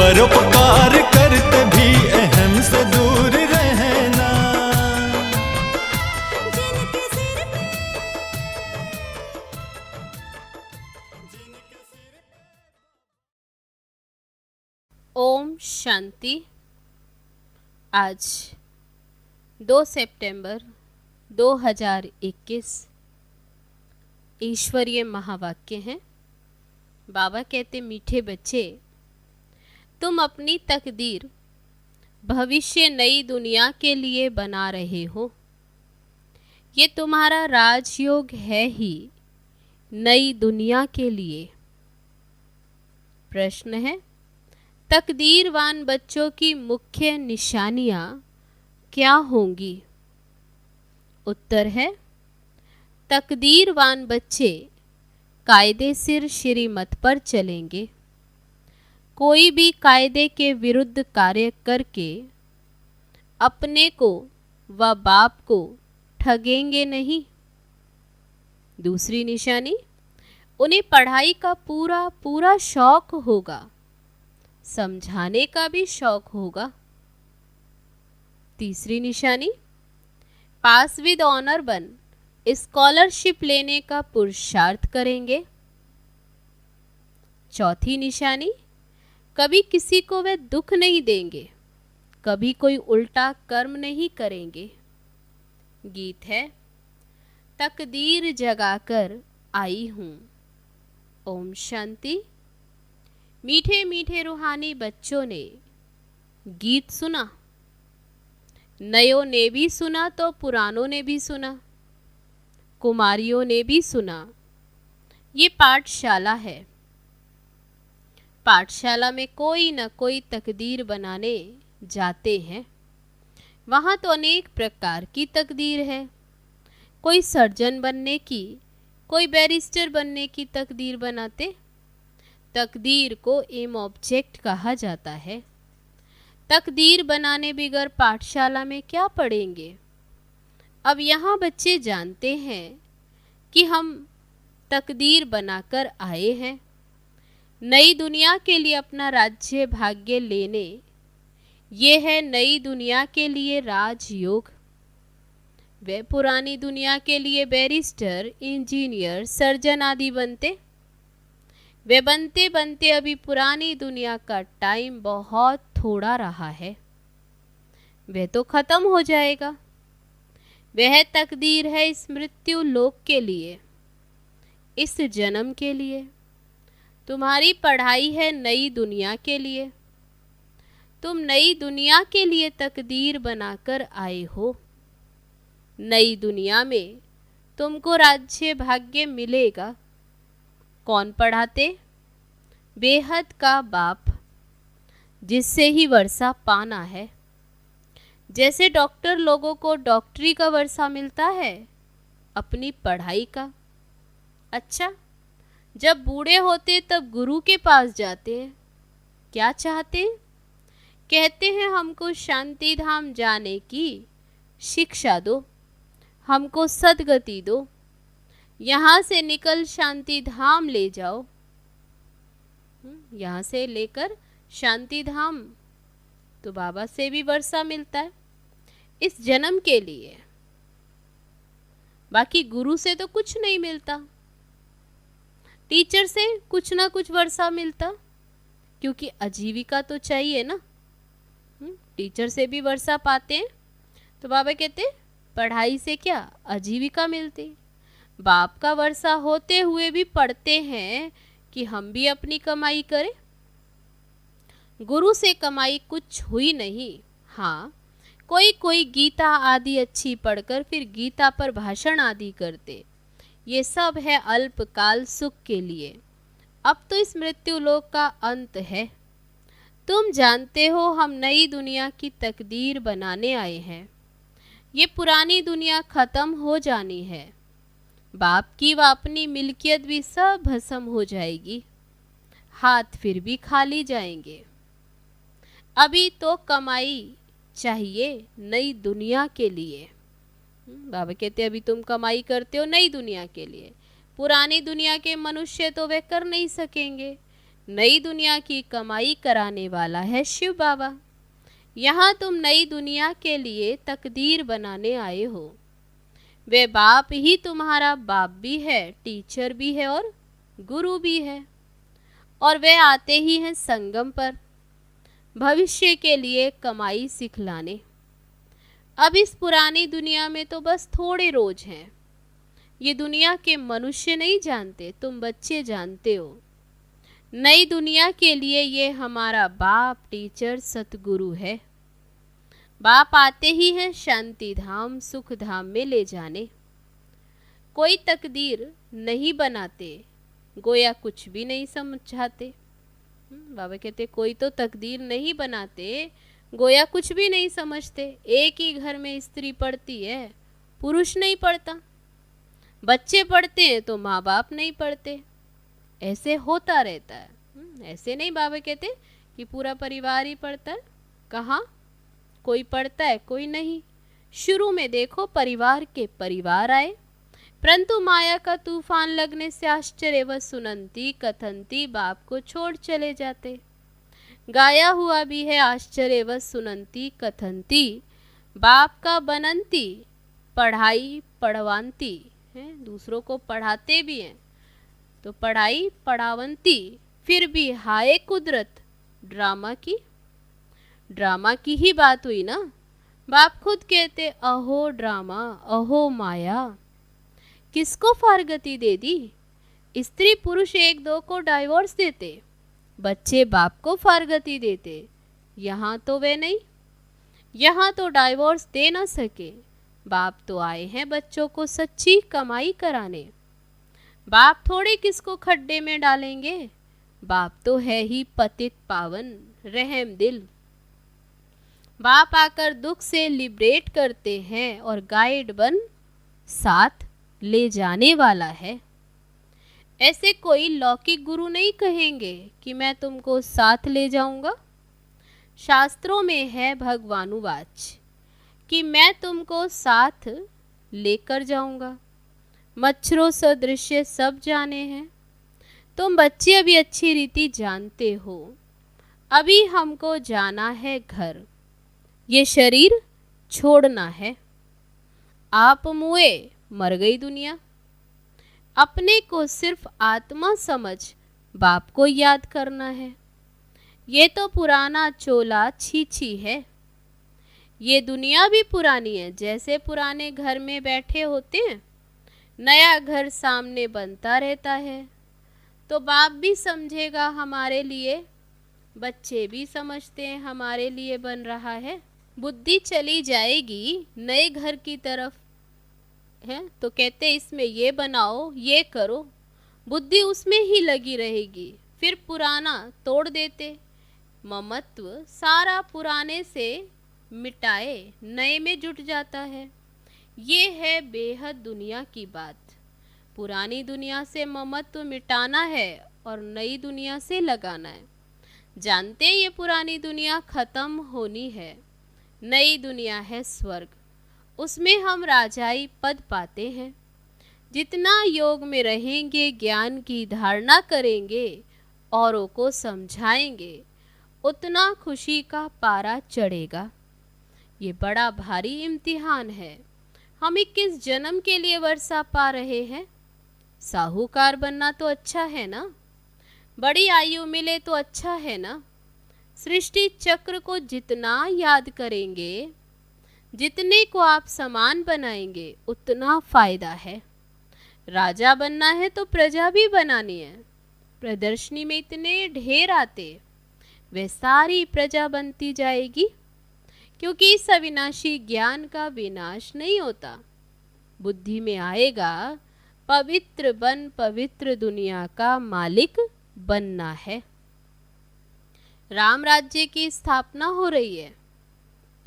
परोपकार करते भी अहम से दूर रहना। जिनके सिर पे ओम शांति। आज 2 सितंबर 2021 ईश्वरीय महावाक्य हैं। बाबा कहते, मीठे बच्चे, तुम अपनी तकदीर भविष्य नई दुनिया के लिए बना रहे हो। ये तुम्हारा राजयोग है ही नई दुनिया के लिए। प्रश्न है, तकदीरवान बच्चों की मुख्य निशानियां क्या होंगी? उत्तर है, तकदीरवान बच्चे कायदे सिर श्रीमत पर चलेंगे। कोई भी कायदे के विरुद्ध कार्य करके अपने को व बाप को ठगेंगे नहीं। दूसरी निशानी, उन्हें पढ़ाई का पूरा पूरा शौक होगा, समझाने का भी शौक होगा। तीसरी निशानी, पास विद ऑनर बन स्कॉलरशिप लेने का पुरुषार्थ करेंगे। चौथी निशानी, कभी किसी को वे दुख नहीं देंगे, कभी कोई उल्टा कर्म नहीं करेंगे। गीत है, तकदीर जगाकर आई हूँ। ओम शांति। मीठे मीठे रूहानी बच्चों ने गीत सुना, नयों ने भी सुना तो पुरानों ने भी सुना, कुमारियों ने भी सुना। ये पाठशाला है। पाठशाला में कोई न कोई तकदीर बनाने जाते हैं। वहाँ तो अनेक प्रकार की तकदीर है। कोई सर्जन बनने की, कोई बैरिस्टर बनने की तकदीर बनाते। तकदीर को एम ऑब्जेक्ट कहा जाता है। तकदीर बनाने बिगर पाठशाला में क्या पढ़ेंगे? अब यहाँ बच्चे जानते हैं कि हम तकदीर बनाकर आए हैं नई दुनिया के लिए अपना राज्य भाग्य लेने। ये है नई दुनिया के लिए राजयोग। वे पुरानी दुनिया के लिए बैरिस्टर, इंजीनियर, सर्जन आदि बनते। वे बनते बनते अभी पुरानी दुनिया का टाइम बहुत थोड़ा रहा है, वह तो खत्म हो जाएगा। वह तकदीर है इस मृत्यु लोक के लिए, इस जन्म के लिए। तुम्हारी पढ़ाई है नई दुनिया के लिए। तुम नई दुनिया के लिए तकदीर बनाकर आए हो। नई दुनिया में तुमको राज्य भाग्य मिलेगा। कौन पढ़ाते? बेहद का बाप, जिससे ही वर्षा पाना है। जैसे डॉक्टर लोगों को डॉक्टरी का वर्षा मिलता है, अपनी पढ़ाई का। अच्छा, जब बूढ़े होते तब गुरु के पास जाते हैं। क्या चाहते? कहते हैं हमको शांति धाम जाने की शिक्षा दो, हमको सद्गति दो, यहाँ से निकल शांति धाम ले जाओ। यहाँ से लेकर शांति धाम। तो बाबा से भी वर्षा मिलता है इस जन्म के लिए। बाकी गुरु से तो कुछ नहीं मिलता, टीचर से कुछ ना कुछ वर्षा मिलता, क्योंकि आजीविका तो चाहिए ना। टीचर से भी वर्षा पाते हैं। तो बाबा कहते पढ़ाई से क्या आजीविका मिलती। बाप का वर्षा होते हुए भी पढ़ते हैं कि हम भी अपनी कमाई करें। गुरु से कमाई कुछ हुई नहीं। हाँ, कोई कोई गीता आदि अच्छी पढ़कर फिर गीता पर भाषण आदि करते। ये सब है अल्पकाल सुख के लिए। अब तो इस मृत्यु लोक का अंत है। तुम जानते हो हम नई दुनिया की तकदीर बनाने आए हैं। ये पुरानी दुनिया खत्म हो जानी है। बाप की व अपनी मिल्कियत भी सब भस्म हो जाएगी। हाथ फिर भी खाली जाएंगे। अभी तो कमाई चाहिए नई दुनिया के लिए। बाबा कहते अभी तुम कमाई करते हो नई दुनिया के लिए। पुरानी दुनिया के मनुष्य तो वे कर नहीं सकेंगे। नई दुनिया की कमाई कराने वाला है शिव बाबा। यहाँ तुम नई दुनिया के लिए तकदीर बनाने आए हो। वे बाप ही तुम्हारा बाप भी है, टीचर भी है और गुरु भी है। और वे आते ही हैं संगम पर भविष्य के लिए कमाई सिखलाने। अब इस पुरानी दुनिया में तो बस थोड़े रोज हैं। ये दुनिया के मनुष्य नहीं जानते, तुम बच्चे जानते हो। नई दुनिया के लिए ये हमारा बाप, टीचर, सतगुरु है। बाप आते ही हैं शांति धाम, सुख धाम में ले जाने। कोई तकदीर नहीं बनाते, गोया कुछ भी नहीं समझाते। बाबा कहते कोई तो तकदीर नहीं बनाते, गोया कुछ भी नहीं समझते। एक ही घर में स्त्री पढ़ती है, पुरुष नहीं पढ़ता। बच्चे पढ़ते हैं तो माँ बाप नहीं पढ़ते। ऐसे होता रहता है। ऐसे नहीं बाबा कहते कि पूरा परिवार ही पढ़ता है। कहाँ कोई पढ़ता है, कोई नहीं। शुरू में देखो परिवार के परिवार आए, परंतु माया का तूफान लगने से आश्चर्य व सुनंती कथंती बाप को छोड़ चले जाते। गाया हुआ भी है आश्चर्य व सुनंती कथंती बाप का बनंती पढ़ाई पढ़वांती है। दूसरों को पढ़ाते भी हैं तो पढ़ाई पढ़ावंती। फिर भी हाय कुदरत, ड्रामा की ही बात हुई ना। बाप खुद कहते अहो ड्रामा, अहो माया, किसको फारगती दे दी। स्त्री पुरुष एक दो को डाइवोर्स देते, बच्चे बाप को फारगती देते। यहाँ तो वे नहीं, यहाँ तो डाइवोर्स दे ना सके। बाप तो आए हैं बच्चों को सच्ची कमाई कराने। बाप थोड़े किसको खड्डे में डालेंगे, बाप तो है ही पतित पावन रहम दिल। बाप आकर दुख से लिबरेट करते हैं और गाइड बन साथ ले जाने वाला है। ऐसे कोई लौकिक गुरु नहीं कहेंगे कि मैं तुमको साथ ले जाऊंगा। शास्त्रों में है भगवानुवाच कि मैं तुमको साथ लेकर जाऊंगा। मच्छरों सदृश्य सब जाने हैं। तुम बच्चे अभी अच्छी रीति जानते हो। अभी हमको जाना है घर, ये शरीर छोड़ना है। आप मुए, मर गई दुनिया। अपने को सिर्फ आत्मा समझ बाप को याद करना है। ये तो पुराना चोला छीछी है। ये दुनिया भी पुरानी है। जैसे पुराने घर में बैठे होते हैं, नया घर सामने बनता रहता है, तो बाप भी समझेगा हमारे लिए, बच्चे भी समझते हैं हमारे लिए बन रहा है। बुद्धि चली जाएगी नए घर की तरफ है, तो कहते इसमें ये बनाओ, ये करो, बुद्धि उसमें ही लगी रहेगी। फिर पुराना तोड़ देते, ममत्व सारा पुराने से मिटाए नए में जुट जाता है। ये है बेहद दुनिया की बात। पुरानी दुनिया से ममत्व मिटाना है और नई दुनिया से लगाना है। जानते हैं ये पुरानी दुनिया खत्म होनी है, नई दुनिया है स्वर्ग। उसमें हम राजाई पद पाते हैं। जितना योग में रहेंगे, ज्ञान की धारणा करेंगे, औरों को समझाएंगे, उतना खुशी का पारा चढ़ेगा। ये बड़ा भारी इम्तिहान है। हम 21 जन्म के लिए वर्षा पा रहे हैं। साहूकार बनना तो अच्छा है ना, बड़ी आयु मिले तो अच्छा है ना। सृष्टि चक्र को जितना याद करेंगे, जितने को आप समान बनाएंगे, उतना फायदा है। राजा बनना है तो प्रजा भी बनानी है। प्रदर्शनी में इतने ढेर आते, वे सारी प्रजा बनती जाएगी, क्योंकि इस अविनाशी ज्ञान का विनाश नहीं होता। बुद्धि में आएगा पवित्र बन पवित्र दुनिया का मालिक बनना है। राम राज्य की स्थापना हो रही है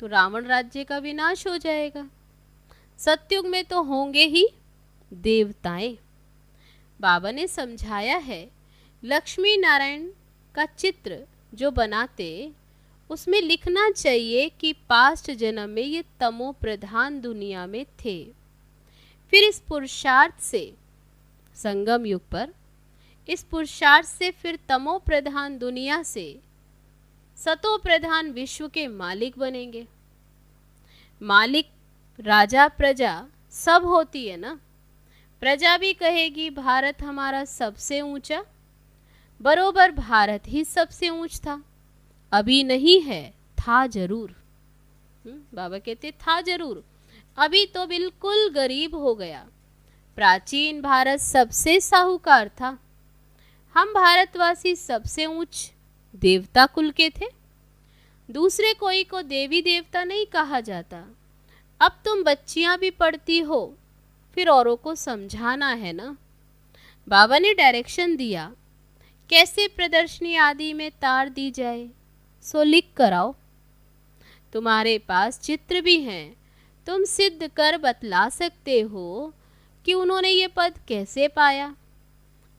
तो रावण राज्य का विनाश हो जाएगा। सतयुग में तो होंगे ही देवताएं। बाबा ने समझाया है, लक्ष्मी नारायण का चित्र जो बनाते, उसमें लिखना चाहिए कि पास्ट जन्म में ये तमो प्रधान दुनिया में थे। फिर इस पुरुषार्थ से संगम युग पर इस पुरुषार्थ से फिर तमो प्रधान दुनिया से सतो प्रधान विश्व के मालिक बनेंगे। मालिक, राजा, प्रजा सब होती है ना। प्रजा भी कहेगी भारत हमारा सबसे ऊंचा, बरोबर भारत ही सबसे ऊंच था। अभी नहीं है, था जरूर। बाबा कहते था जरूर, अभी तो बिल्कुल गरीब हो गया। प्राचीन भारत सबसे साहूकार था। हम भारतवासी सबसे ऊंच देवता कुल के थे। दूसरे कोई को देवी देवता नहीं कहा जाता। अब तुम बच्चियां भी पढ़ती हो, फिर औरों को समझाना है ना। बाबा ने डायरेक्शन दिया कैसे प्रदर्शनी आदि में तार दी जाए, सो लिख कर आओ। तुम्हारे पास चित्र भी हैं, तुम सिद्ध कर बतला सकते हो कि उन्होंने ये पद कैसे पाया।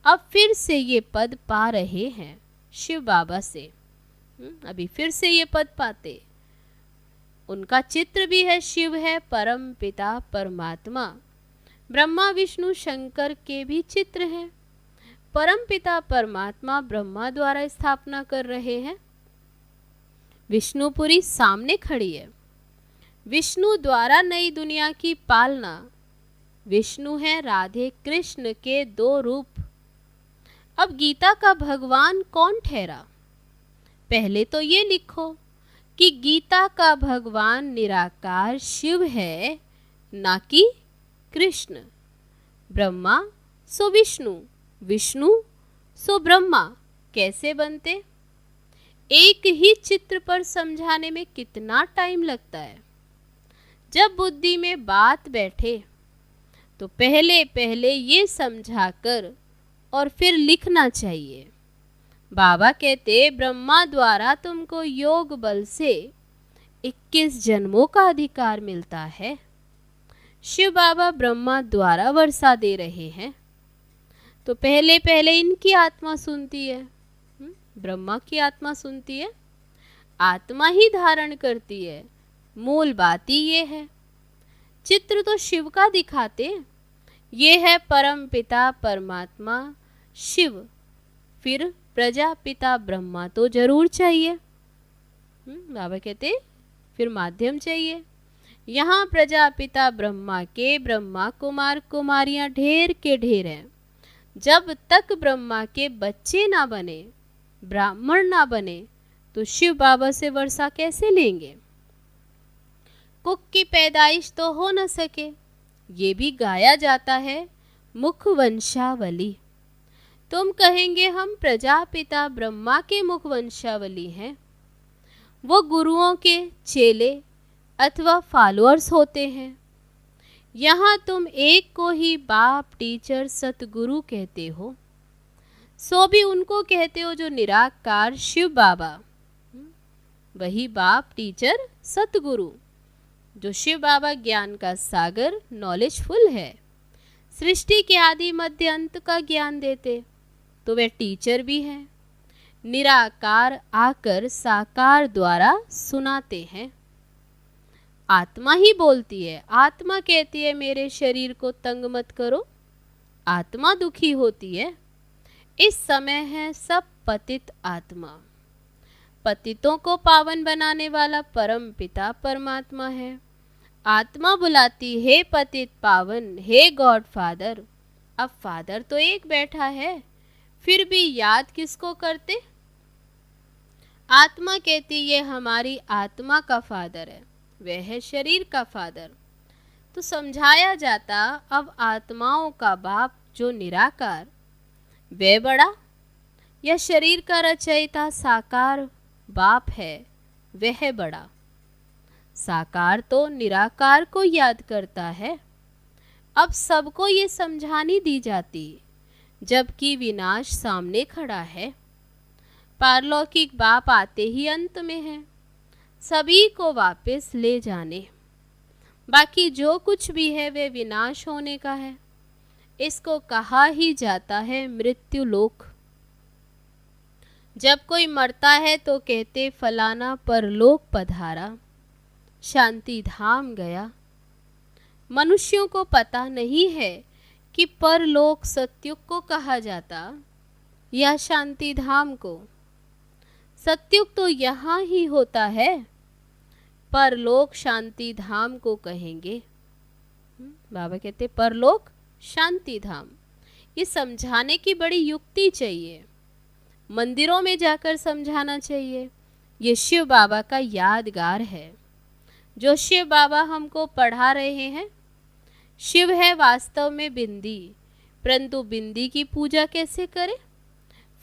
अब फिर से ये पद पा रहे हैं शिव बाबा से। अभी फिर से ये पद पाते। उनका चित्र भी है, शिव है, परम पिता परमात्मा। ब्रह्मा विष्णु शंकर के भी चित्र हैं। परम पिता परमात्मा ब्रह्मा द्वारा स्थापना कर रहे हैं। विष्णुपुरी सामने खड़ी है। विष्णु द्वारा नई दुनिया की पालना। विष्णु है राधे कृष्ण के दो रूप। अब गीता का भगवान कौन ठहरा? पहले तो ये लिखो कि गीता का भगवान निराकार शिव है, ना कि कृष्ण। ब्रह्मा सो विष्णु, विष्णु सो ब्रह्मा कैसे बनते? एक ही चित्र पर समझाने में कितना टाइम लगता है। जब बुद्धि में बात बैठे तो पहले पहले ये समझाकर और फिर लिखना चाहिए। बाबा कहते ब्रह्मा द्वारा तुमको योग बल से 21 जन्मों का अधिकार मिलता है। शिव बाबा ब्रह्मा द्वारा वर्षा दे रहे हैं, तो पहले पहले इनकी आत्मा सुनती है। ब्रह्मा की आत्मा सुनती है, आत्मा ही धारण करती है। मूल बात ही ये है। चित्र तो शिव का दिखाते, ये है परम पिता परमात्मा शिव। फिर प्रजापिता ब्रह्मा तो जरूर चाहिए। बाबा कहते फिर माध्यम चाहिए। यहाँ प्रजापिता ब्रह्मा के ब्रह्मा कुमार कुमारियां ढेर के ढेर हैं। जब तक ब्रह्मा के बच्चे ना बने, ब्राह्मण ना बने, तो शिव बाबा से वर्षा कैसे लेंगे? कुक की पैदाइश तो हो न सके, ये भी गाया जाता है मुख वंशावली। तुम कहेंगे हम प्रजापिता ब्रह्मा के मुख वंशावली हैं। वो गुरुओं के चेले अथवा फॉलोअर्स होते हैं। यहाँ तुम एक को ही बाप टीचर सतगुरु कहते हो, सो भी उनको कहते हो जो निराकार शिव बाबा। वही बाप टीचर सतगुरु, जो शिव बाबा ज्ञान का सागर नॉलेजफुल है, सृष्टि के आदि मध्य अंत का ज्ञान देते, तो वे टीचर भी हैं। निराकार आकर साकार द्वारा सुनाते हैं। आत्मा ही बोलती है। आत्मा कहती है मेरे शरीर को तंग मत करो। आत्मा दुखी होती है। इस समय है सब पतित आत्मा। पतितों को पावन बनाने वाला परम पिता परमात्मा है। आत्मा बुलाती है पतित पावन, हे गॉड फादर। अब फादर तो एक बैठा है, फिर भी याद किसको करते? आत्मा कहती ये हमारी आत्मा का फादर है, वह है शरीर का फादर। तो समझाया जाता अब आत्माओं का बाप जो निराकार, वह बड़ा, या शरीर का रचयिता साकार बाप है, वह बड़ा। साकार तो निराकार को याद करता है। अब सबको ये समझानी दी जाती, जबकि विनाश सामने खड़ा है। पारलौकिक बाप आते ही अंत में है, सभी को वापस ले जाने। बाकी जो कुछ भी है वे विनाश होने का है। इसको कहा ही जाता है मृत्यु लोक। जब कोई मरता है तो कहते फलाना परलोक पधारा, शांति धाम गया। मनुष्यों को पता नहीं है कि परलोक सत्युग को कहा जाता, या शांति धाम को? सत्युग तो यहाँ ही होता है, परलोक शांति धाम को कहेंगे। बाबा कहते परलोक शांति धाम। ये समझाने की बड़ी युक्ति चाहिए, मंदिरों में जाकर समझाना चाहिए। ये शिव बाबा का यादगार है जो शिव बाबा हमको पढ़ा रहे हैं। शिव है वास्तव में बिंदी, परंतु बिंदी की पूजा कैसे करें,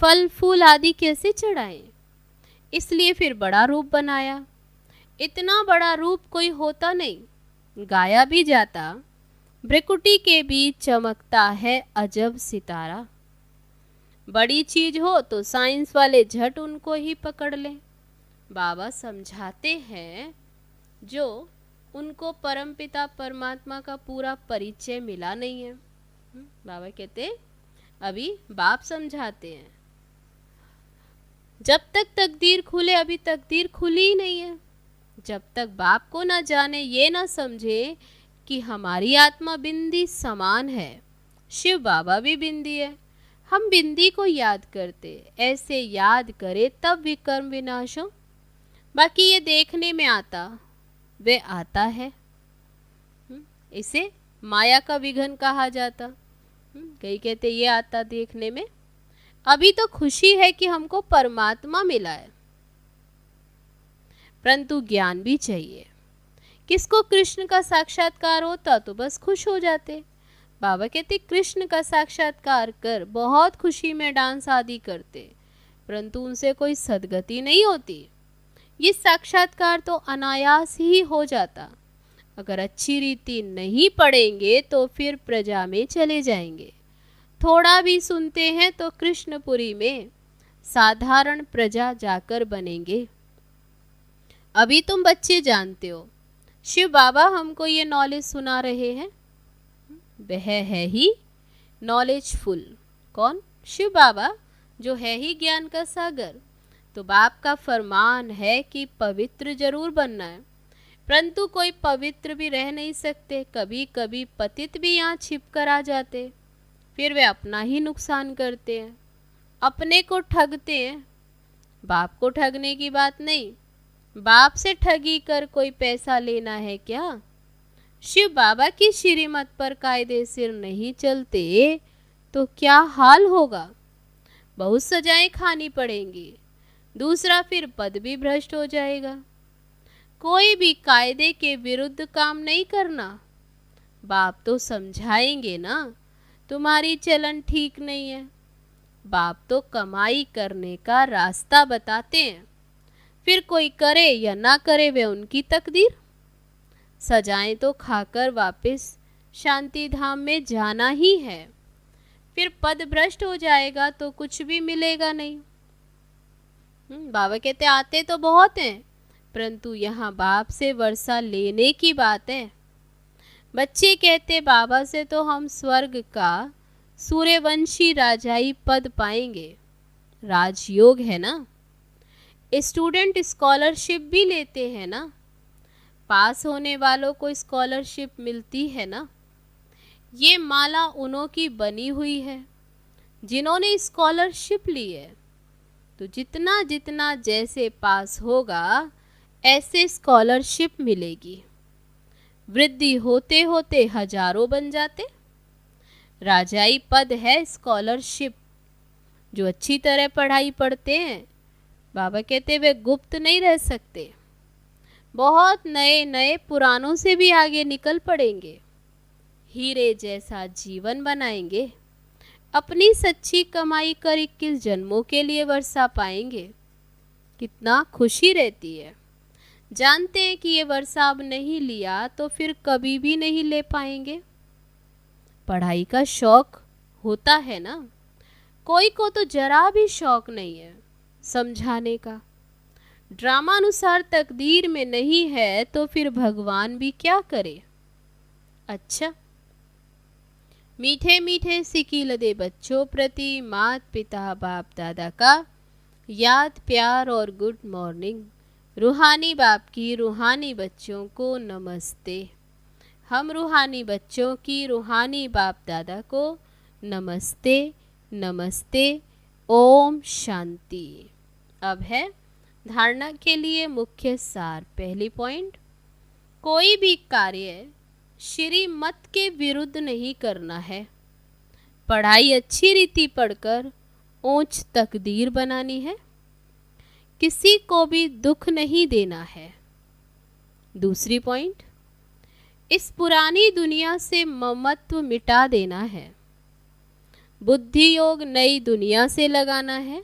फल फूल आदि कैसे चढ़ाएं, इसलिए फिर बड़ा रूप बनाया। इतना बड़ा रूप कोई होता नहीं, गाया भी जाता, भ्रिकुटी के बीच चमकता है अजब सितारा। बड़ी चीज हो तो साइंस वाले झट उनको ही पकड़ लें। बाबा समझाते हैं जो उनको परमपिता परमात्मा का पूरा परिचय मिला नहीं है। बाबा कहते अभी बाप समझाते हैं, जब तक तकदीर खुले अभी तकदीर खुली ही नहीं है। जब तक बाप को ना जाने, ये ना समझे कि हमारी आत्मा बिंदी समान है, शिव बाबा भी बिंदी है, हम बिंदी को याद करते, ऐसे याद करे तब विकर्म विनाश हो। बाकी ये देखने में आता वे आता है, इसे माया का विघन कहा जाता। कई कहते ये आता देखने में। अभी तो खुशी है कि हमको परमात्मा मिला है, परंतु ज्ञान भी चाहिए। किसको कृष्ण का साक्षात्कार होता तो बस खुश हो जाते। बाबा कहते कृष्ण का साक्षात्कार कर बहुत खुशी में डांस आदि करते, परंतु उनसे कोई सद्गति नहीं होती। ये साक्षात्कार तो अनायास ही हो जाता। अगर अच्छी रीति नहीं पढ़ेंगे तो फिर प्रजा में चले जाएंगे। थोड़ा भी सुनते हैं तो कृष्णपुरी में साधारण प्रजा जाकर बनेंगे। अभी तुम बच्चे जानते हो, शिव बाबा हमको ये नॉलेज सुना रहे हैं। वह है ही नॉलेजफुल। कौन? शिव बाबा, जो है ही ज्ञान का सागर। तो बाप का फरमान है कि पवित्र जरूर बनना है, परंतु कोई पवित्र भी रह नहीं सकते। कभी कभी पतित भी यहाँ छिप कर आ जाते, फिर वे अपना ही नुकसान करते हैं, अपने को ठगते हैं। बाप को ठगने की बात नहीं, बाप से ठगी कर कोई पैसा लेना है क्या? शिव बाबा की श्रीमत पर कायदे सिर नहीं चलते तो क्या हाल होगा? बहुत सजाएं खानी पड़ेंगी, दूसरा फिर पद भी भ्रष्ट हो जाएगा। कोई भी कायदे के विरुद्ध काम नहीं करना। बाप तो समझाएंगे ना, तुम्हारी चलन ठीक नहीं है। बाप तो कमाई करने का रास्ता बताते हैं, फिर कोई करे या ना करे वे उनकी तकदीर। सजाएं तो खाकर वापस शांति धाम में जाना ही है, फिर पद भ्रष्ट हो जाएगा तो कुछ भी मिलेगा नहीं। बाबा कहते आते तो बहुत हैं, परंतु यहाँ बाप से वर्षा लेने की बात है। बच्चे कहते बाबा से तो हम स्वर्ग का सूर्यवंशी राजाई पद पाएंगे, राजयोग है ना। स्टूडेंट स्कॉलरशिप भी लेते हैं ना, पास होने वालों को स्कॉलरशिप मिलती है ना। ये माला उन्हों की बनी हुई है जिन्होंने स्कॉलरशिप ली है। तो जितना जितना जैसे पास होगा ऐसे स्कॉलरशिप मिलेगी। वृद्धि होते होते हजारों बन जाते। राजाई पद है स्कॉलरशिप। जो अच्छी तरह पढ़ाई पढ़ते हैं, बाबा कहते वे गुप्त नहीं रह सकते, बहुत नए नए पुरानों से भी आगे निकल पड़ेंगे, हीरे जैसा जीवन बनाएंगे, अपनी सच्ची कमाई कर 21 जन्मों के लिए वर्षा पाएंगे। कितना खुशी रहती है। जानते हैं कि ये वर्षा अब नहीं लिया तो फिर कभी भी नहीं ले पाएंगे। पढ़ाई का शौक होता है ना, कोई को तो जरा भी शौक नहीं है समझाने का। ड्रामा अनुसार तकदीर में नहीं है तो फिर भगवान भी क्या करे। अच्छा, मीठे मीठे सिकील दे बच्चों प्रति मात पिता बाप दादा का याद प्यार और गुड मॉर्निंग। रूहानी बाप की रूहानी बच्चों को नमस्ते। हम रूहानी बच्चों की रूहानी बाप दादा को नमस्ते नमस्ते। ओम शांति। अब है धारणा के लिए मुख्य सार। पहली पॉइंट, कोई भी कार्य श्रीमत के विरुद्ध नहीं करना है। पढ़ाई अच्छी रीति पढ़कर ऊंच तकदीर बनानी है। किसी को भी दुख नहीं देना है। दूसरी पॉइंट, इस पुरानी दुनिया से ममत्व मिटा देना है। बुद्धि योग नई दुनिया से लगाना है।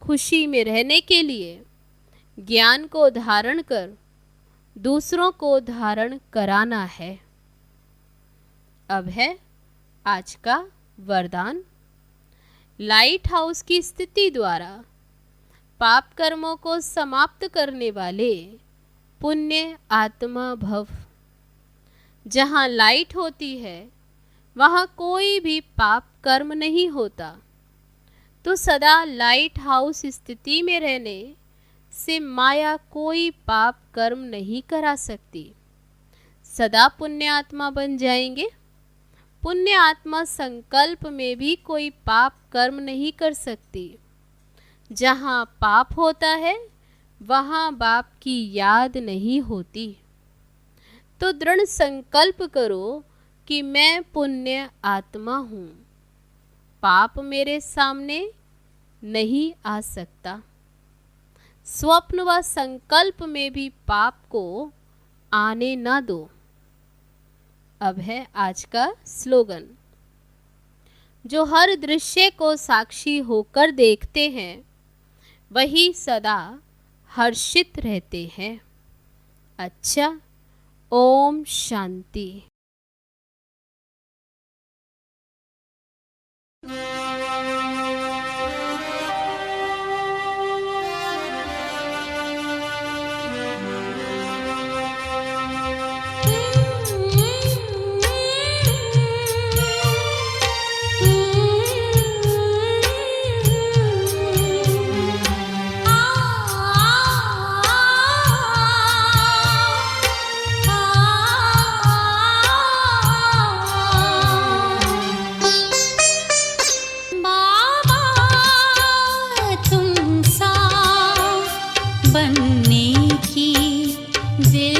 खुशी में रहने के लिए ज्ञान को धारण कर दूसरों को धारण कराना है। अब है आज का वरदान। लाइट हाउस की स्थिति द्वारा पाप कर्मों को समाप्त करने वाले पुण्य आत्मा भव। जहाँ लाइट होती है वहाँ कोई भी पाप कर्म नहीं होता, तो सदा लाइट हाउस स्थिति में रहने से माया कोई पाप कर्म नहीं करा सकती। सदा पुण्य आत्मा बन जाएंगे। पुण्य आत्मा संकल्प में भी कोई पाप कर्म नहीं कर सकती। जहाँ पाप होता है वहाँ बाप की याद नहीं होती। तो दृढ़ संकल्प करो कि मैं पुण्य आत्मा हूँ, पाप मेरे सामने नहीं आ सकता। स्वप्न व संकल्प में भी पाप को आने न दो। अब है आज का स्लोगन। जो हर दृश्य को साक्षी होकर देखते हैं वही सदा हर्षित रहते हैं। अच्छा, ओम शांति। बनने की दिल